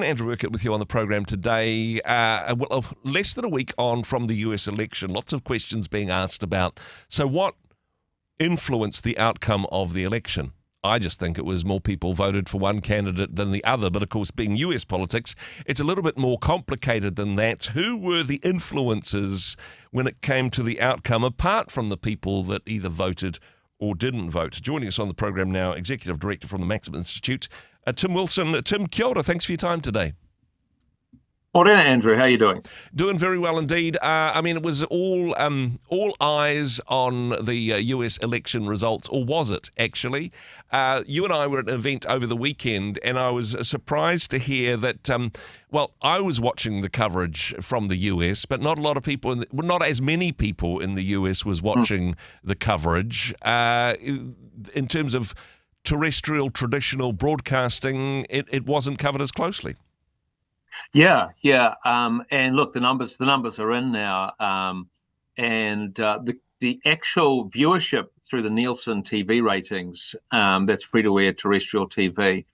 Andrew Urquhart with you on the program today. Less than a week on from the US election, lots of questions being asked about. So what influenced the outcome of the election? I just think it was more people voted for one candidate than the other. But of course, being US politics, it's a little bit more complicated than that. Who were the influencers when it came to the outcome, apart from the people that either voted or didn't vote? Joining us on the program now, Executive Director from the Maxim Institute, Tim Wilson. Tim, kia ora. Thanks for your time today. Morning, Andrew. How are you doing? Doing very well indeed. It was all eyes on the US election results, or was it actually? You and I were at an event over the weekend, and I was surprised to hear that. I was watching the coverage from the US, but not a lot of people, not as many people in the US was watching the coverage. In terms of terrestrial, traditional broadcasting, it wasn't covered as closely. Yeah. And look, the numbers are in now, and the actual viewership through the Nielsen TV ratings, that's free-to-air terrestrial TV,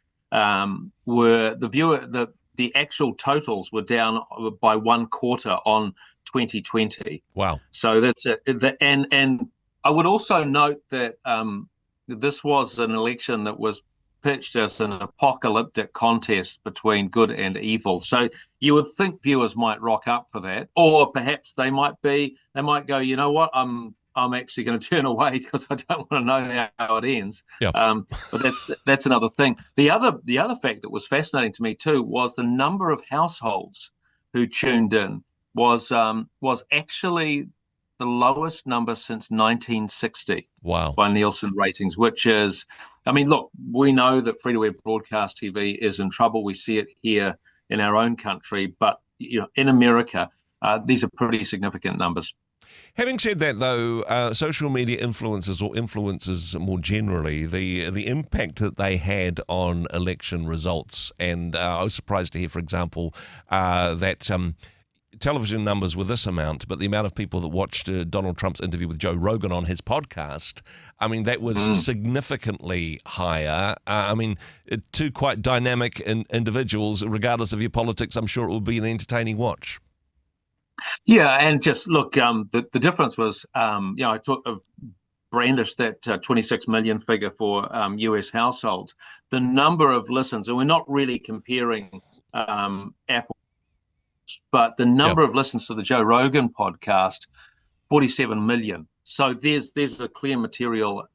the actual totals were down by 1/4 on 2020. Wow! So that's it. And I would also note that this was an election that was pitched as an apocalyptic contest between good and evil. So you would think viewers might rock up for that, or perhaps they might go, you know what, I'm actually going to turn away because I don't want to know how it ends. Yeah. But that's another thing. The other fact that was fascinating to me too was the number of households who tuned in was actually the lowest number since 1960. Wow. By Nielsen ratings, which is, look, we know that free-to-air broadcast TV is in trouble. We see it here in our own country, but in America, these are pretty significant numbers. Having said that, though, social media influencers, or influencers more generally, the impact that they had on election results, and I was surprised to hear, for example, that television numbers were this amount, but the amount of people that watched Donald Trump's interview with Joe Rogan on his podcast, that was significantly higher. Two quite dynamic individuals, regardless of your politics. I'm sure it will be an entertaining watch. Yeah, and just look, the difference was, I brandished that 26 million figure for US households. The number of listens, and we're not really comparing Apple, but the number of listens to the Joe Rogan podcast, 47 million. So there's a clear material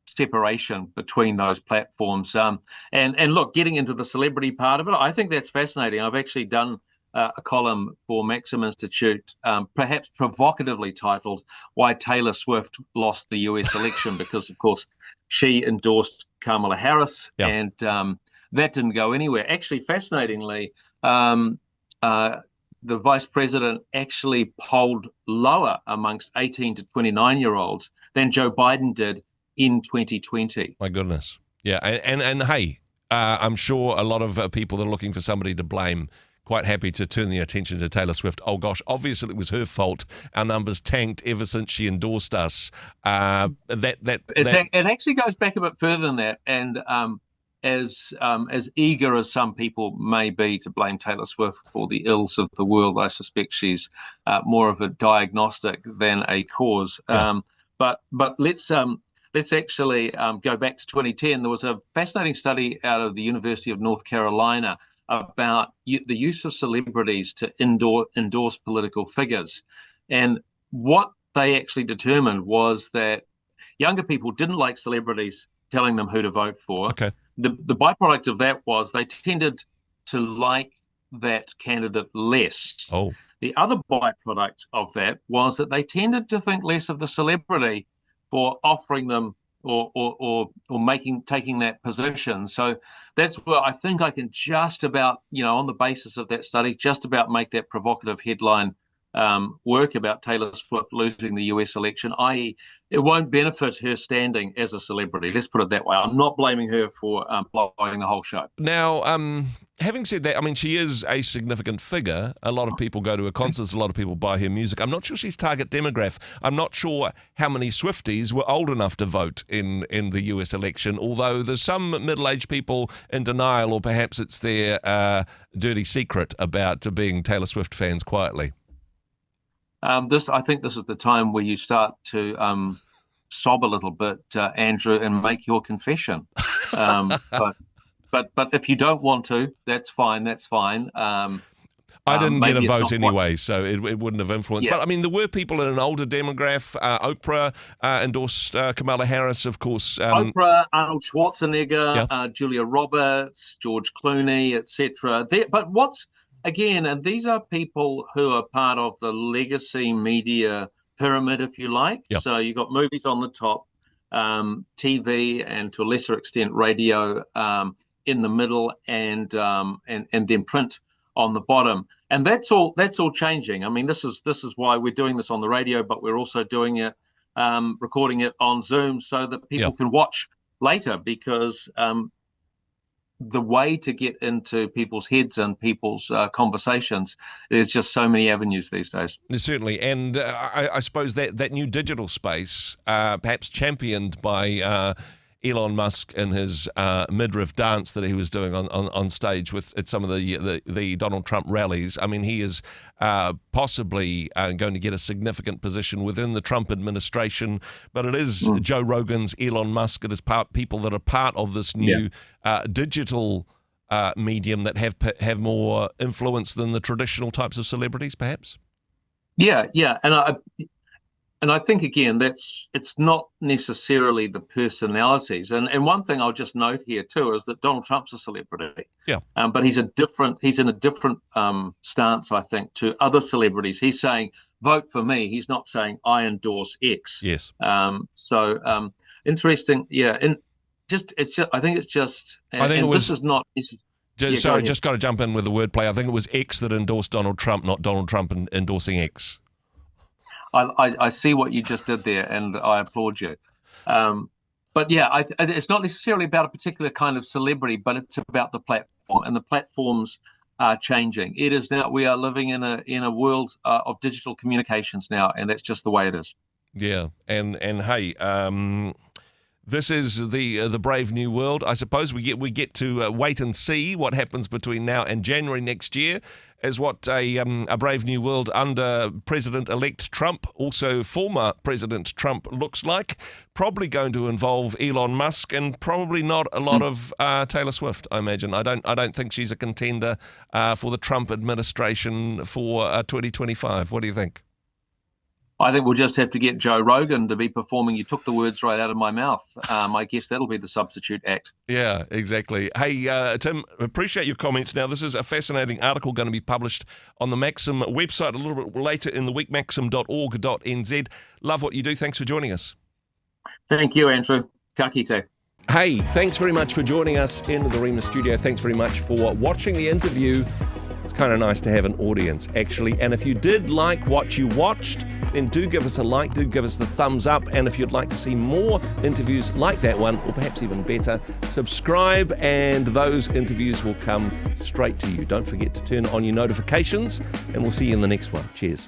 separation between those platforms. And look, getting into the celebrity part of it, I think that's fascinating. I've actually done a column for Maxim Institute, perhaps provocatively titled "Why Taylor Swift Lost the US Election," because of course she endorsed Kamala Harris, and that didn't go anywhere. Actually, fascinatingly, the vice president actually polled lower amongst 18 to 29-year-olds than Joe Biden did in 2020. My goodness. Yeah. And hey, I'm sure a lot of people that are looking for somebody to blame quite happy to turn their attention to Taylor Swift. Oh, gosh, obviously it was her fault. Our numbers tanked ever since she endorsed us. It actually goes back a bit further than that. And as eager as some people may be to blame Taylor Swift for the ills of the world, I suspect she's more of a diagnostic than a cause. Yeah. But let's actually go back to 2010. There was a fascinating study out of the University of North Carolina about the use of celebrities to endorse political figures. And what they actually determined was that younger people didn't like celebrities telling them who to vote for. Okay. The byproduct of that was they tended to like that candidate less. Oh. The other byproduct of that was that they tended to think less of the celebrity for offering them or taking that position. So that's where I think I can just about, on the basis of that study, just about make that provocative headline work about Taylor Swift losing the US election, i.e. it won't benefit her standing as a celebrity. Let's put it that way. I'm not blaming her for blowing the whole show. Now, Having said that, I mean, she is a significant figure. A lot of people go to her concerts. A lot of people buy her music. I'm not sure she's target demographic. I'm not sure how many Swifties were old enough to vote in the US election, although there's some middle-aged people in denial, or perhaps it's their dirty secret about being Taylor Swift fans quietly. I think this is the time where you start to sob a little bit, Andrew, and make your confession. But if you don't want to, that's fine. That's fine. I didn't get a vote anyway, so it wouldn't have influenced. Yeah. But I mean, there were people in an older demographic. Oprah endorsed Kamala Harris, of course. Oprah, Arnold Schwarzenegger, Julia Roberts, George Clooney, etc. But again, and these are people who are part of the legacy media pyramid, if you like. Yep. So you've got movies on the top, TV, and to a lesser extent radio in the middle, and then print on the bottom. And that's all changing. I mean, this is why we're doing this on the radio, but we're also doing it, recording it on Zoom so that people can watch later, because the way to get into people's heads and people's conversations, there's just so many avenues these days. Certainly. And I suppose that new digital space, perhaps championed by Elon Musk in his midriff dance that he was doing on stage at some of the Donald Trump rallies. I mean, he is possibly going to get a significant position within the Trump administration, but it is Joe Rogan's, Elon Musk. It is people that are part of this new digital medium that have more influence than the traditional types of celebrities, perhaps. Yeah. And I think, again, it's not necessarily the personalities. And one thing I'll just note here too is that Donald Trump's a celebrity. Yeah. But he's in a different stance, I think, to other celebrities. He's saying, vote for me. He's not saying I endorse X. Yes. So interesting. Yeah. And I think this is not. Sorry, just got to jump in with the wordplay. I think it was X that endorsed Donald Trump, not Donald Trump endorsing X. I see what you just did there, and I applaud you. But yeah, it's not necessarily about a particular kind of celebrity, but it's about the platform, and the platforms are changing. It is now, we are living in a world of digital communications now, and that's just the way it is. Yeah, and hey, this is the brave new world. I suppose we get to wait and see what happens between now and January next year, as what a brave new world under President-elect Trump, also former President Trump, looks like. Probably going to involve Elon Musk, and probably not a lot of Taylor Swift, I imagine. I don't think she's a contender for the Trump administration for 2025. What do you think? I think we'll just have to get Joe Rogan to be performing. You took the words right out of my mouth. I guess that'll be the substitute act. Yeah, exactly. Hey, Tim, appreciate your comments. Now, this is a fascinating article going to be published on the Maxim website a little bit later in the week, maxim.org.nz. Love what you do. Thanks for joining us. Thank you, Andrew. Ka kite. Hey, thanks very much for joining us in the Rhema studio. Thanks very much for watching the interview. It's kind of nice to have an audience, actually. And if you did like what you watched, then do give us a like, do give us the thumbs up. And if you'd like to see more interviews like that one, or perhaps even better, subscribe and those interviews will come straight to you. Don't forget to turn on your notifications, and we'll see you in the next one. Cheers.